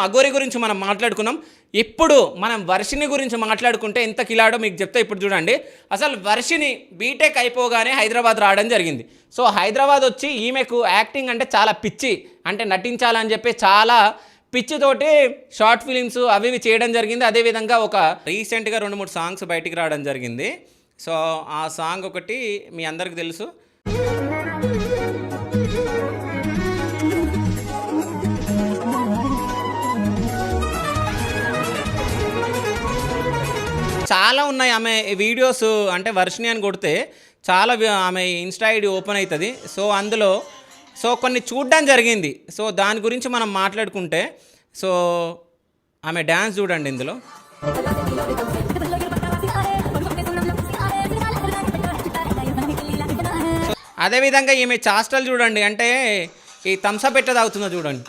అఘోరి గురించి మనం మాట్లాడుకున్నాం. ఇప్పుడు మనం వర్షిని గురించి మాట్లాడుకుంటే ఎంత కిలాడో మీకు చెప్తే ఇప్పుడు చూడండి. అసలు వర్షిని బీటెక్ అయిపోగానే హైదరాబాద్ రావడం జరిగింది. సో హైదరాబాద్ వచ్చి ఈమెకు యాక్టింగ్ అంటే చాలా పిచ్చి, అంటే నటించాలని చెప్పి చాలా పిచ్చితోటి షార్ట్ ఫిలిమ్స్ అవి ఇవి చేయడం జరిగింది. అదేవిధంగా ఒక రీసెంట్గా 2-3 సాంగ్స్ బయటికి రావడం జరిగింది. సో ఆ సాంగ్ ఒకటి మీ అందరికి తెలుసు. చాలా ఉన్నాయి ఆమె వీడియోస్, అంటే వర్షిని అని కొడితే చాలా ఆమె ఇన్స్టా ఐడి ఓపెన్ అవుతుంది. సో అందులో కొన్ని చూడడం జరిగింది. సో దాని గురించి మనం మాట్లాడుకుంటే, సో ఆమె డ్యాన్స్ చూడండి ఇందులో. అదేవిధంగా ఈమె చాస్టల్ చూడండి, అంటే ఈ థమ్సప్ ఎట్లా తాగుతుందో చూడండి.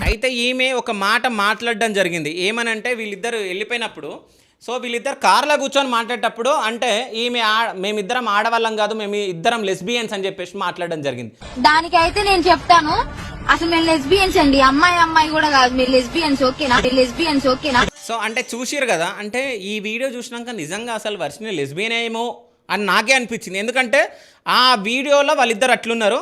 అయితే ఈమె ఒక మాట మాట్లాడడం జరిగింది. ఏమనంటే వీళ్ళిద్దరు వెళ్ళిపోయినప్పుడు, సో వీళ్ళిద్దరు కార్లో కూర్చొని మాట్లాడేటప్పుడు, అంటే ఈమె మేమిద్దరం ఆడవాళ్ళం కాదు, మేము ఇద్దరం లెస్బియన్స్ అని చెప్పేసి మాట్లాడడం జరిగింది. దానికైతే నేను చెప్తాను, అసలు మేము లెస్బియన్స్ అండి, అమ్మాయి కూడా కాదు, మీరు లెస్బియన్స్ ఓకేనా, లెస్బియన్స్ ఓకేనా. సో అంటే చూసిరు కదా, అంటే ఈ వీడియో చూసినాక నిజంగా అసలు వర్షిని లెస్బియన్ ఏమో అని నాకే అనిపించింది. ఎందుకంటే ఆ వీడియోలో వాళ్ళిద్దరు అట్లున్నారు.